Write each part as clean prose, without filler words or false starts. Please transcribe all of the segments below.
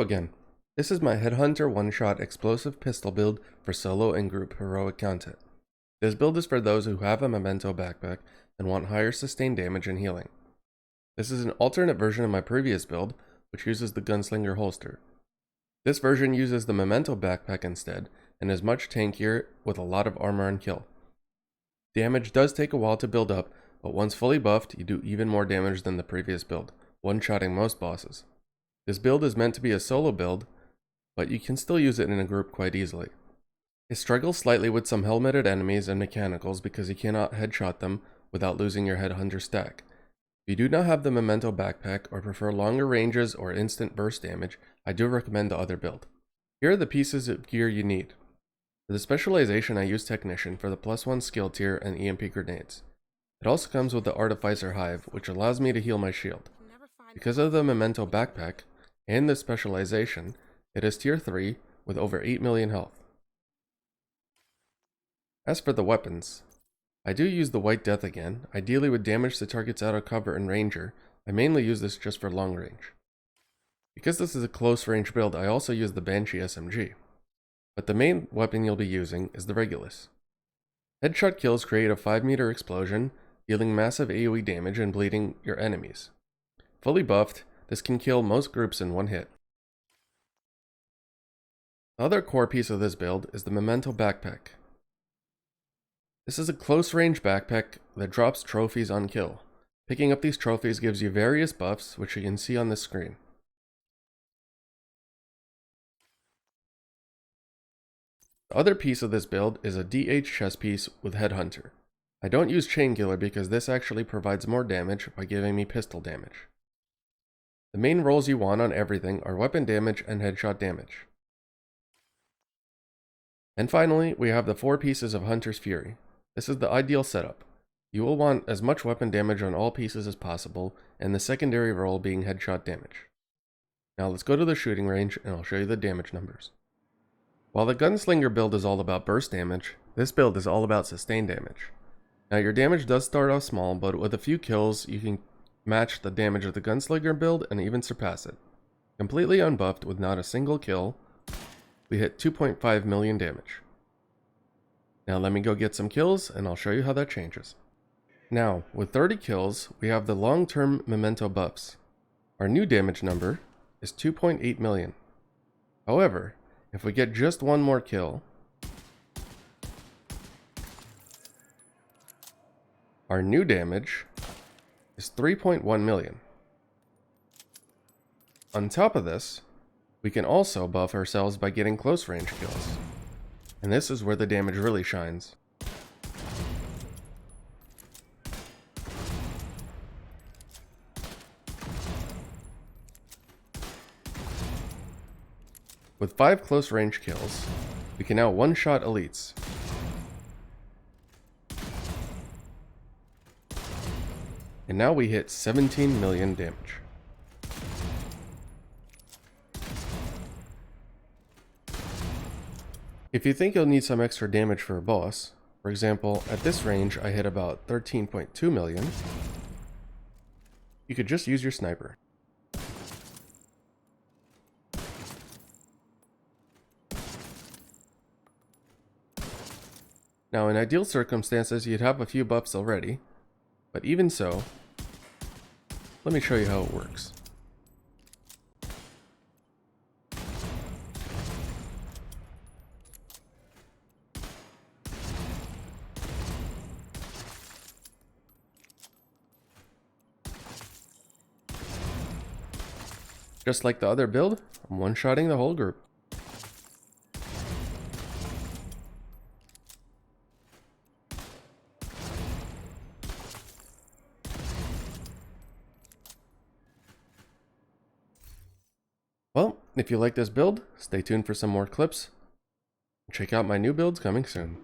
again. This is my Headhunter one-shot explosive pistol build for solo and group heroic content. This build is for those who have a memento backpack and want higher sustained damage and healing. This is an alternate version of my previous build, which uses the gunslinger holster. This version uses the memento backpack instead, and is much tankier with a lot of armor and kill. Damage does take a while to build up, but once fully buffed, you do even more damage than the previous build, one-shotting most bosses. This build is meant to be a solo build, but you can still use it in a group quite easily. It struggles slightly with some helmeted enemies and mechanicals because you cannot headshot them without losing your headhunter stack. If you do not have the memento backpack or prefer longer ranges or instant burst damage, I do recommend the other build. Here are the pieces of gear you need. For the specialization, I use Technician for the +1 skill tier and EMP grenades. It also comes with the Artificer Hive, which allows me to heal my shield. Because of the memento backpack and the specialization, it is tier 3 with over 8 million health. As for the weapons, I do use the White Death again, ideally with damage to targets out of cover and ranger. I mainly use this just for long range. Because this is a close range build, I also use the Banshee SMG. But the main weapon you'll be using is the Regulus. Headshot kills create a 5-meter explosion, dealing massive AOE damage and bleeding your enemies. Fully buffed, this can kill most groups in one hit. The other core piece of this build is the Memento Backpack. This is a close range backpack that drops trophies on kill. Picking up these trophies gives you various buffs, which you can see on the screen. The other piece of this build is a DH chest piece with Headhunter. I don't use Chainkiller because this actually provides more damage by giving me pistol damage. The main rolls you want on everything are weapon damage and headshot damage. And finally, we have the 4 pieces of Hunter's Fury. This is the ideal setup. You will want as much weapon damage on all pieces as possible, and the secondary role being headshot damage. Now let's go to the shooting range and I'll show you the damage numbers. While the Gunslinger build is all about burst damage, this build is all about sustained damage. Now your damage does start off small, but with a few kills you can match the damage of the Gunslinger build and even surpass it. Completely unbuffed with not a single kill, we hit 2.5 million damage. Now let me go get some kills and I'll show you how that changes. Now, with 30 kills, we have the long-term memento buffs. Our new damage number is 2.8 million. However, if we get just one more kill, our new damage is 3.1 million. On top of this, we can also buff ourselves by getting close range kills. And this is where the damage really shines. With 5 close range kills, we can now one-shot elites. And now we hit 17 million damage. If you think you'll need some extra damage for a boss, for example, at this range I hit about 13.2 million, you could just use your sniper. Now in ideal circumstances you'd have a few buffs already, but even so, let me show you how it works. Just like the other build, I'm one-shotting the whole group. Well, if you like this build, stay tuned for some more clips. Check out my new builds coming soon.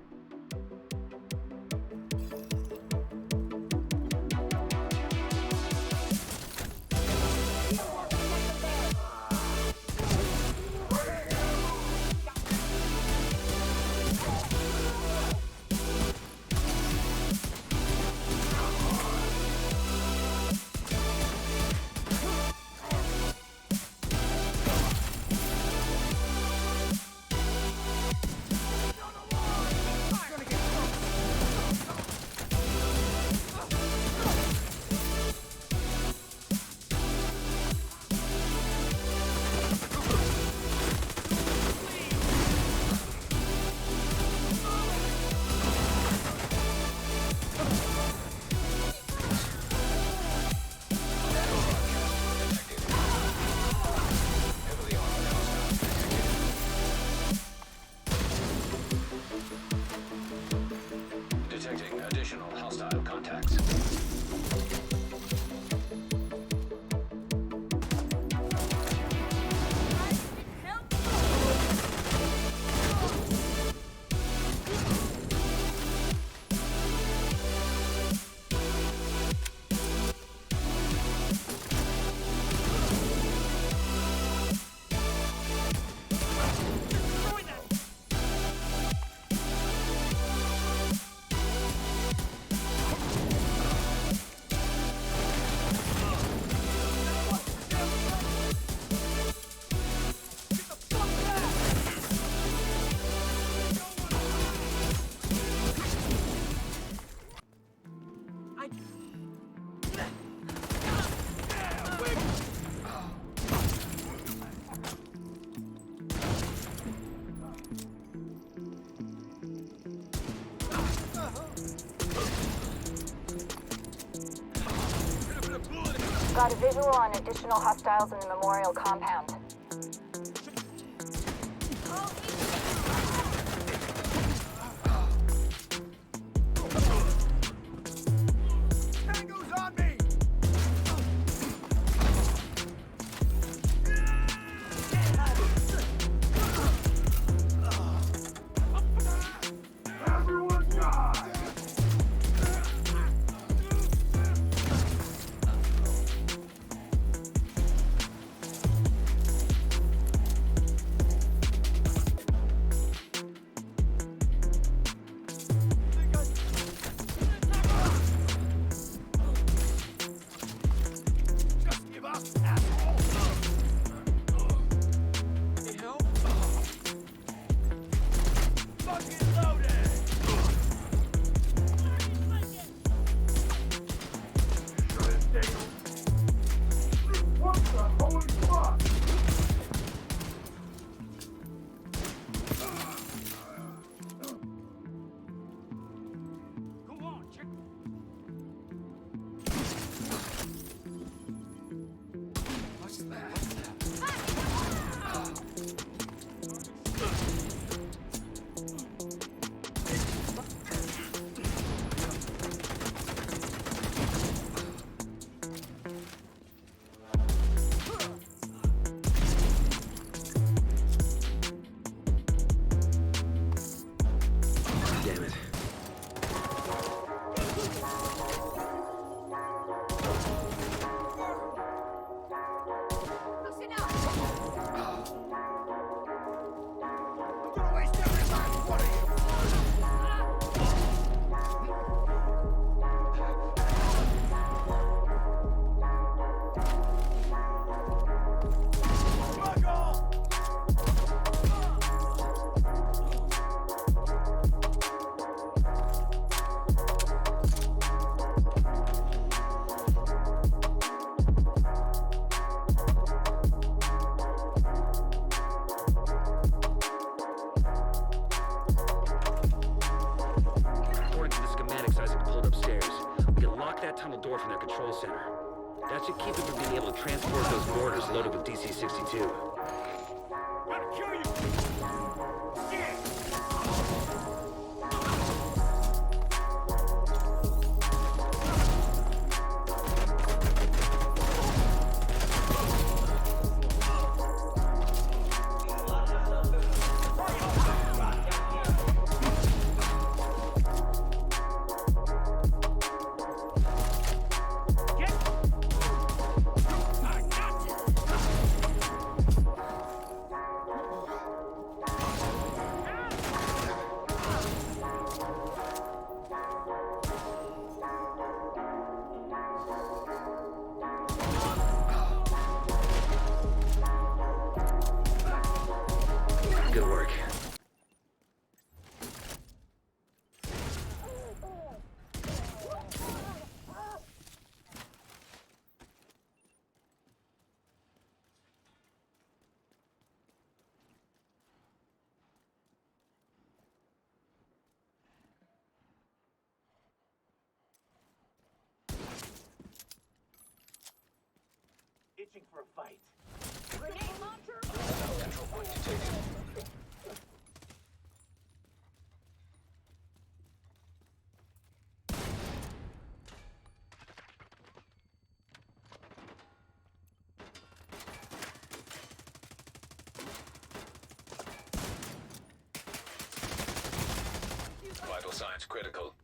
Detecting additional hostile contacts. Got a visual on additional hostiles in the memorial compound. Tango's on me! Everyone die! Just give up, asshole! Need help? Fucking loaded! Shut it down! What the holy fuck? Go on, check. What's that? Damn it. I'm gonna waste every last one of you! Smuggle! According to the schematics Isaac pulled upstairs, we can lock that tunnel door from their control center. That should keep it from being able to transport those mortars loaded with DC-62. Gotta kill you! Shit! Get! I got you! Good work. Itching for a fight. Grenade launcher! Control point detected. critical.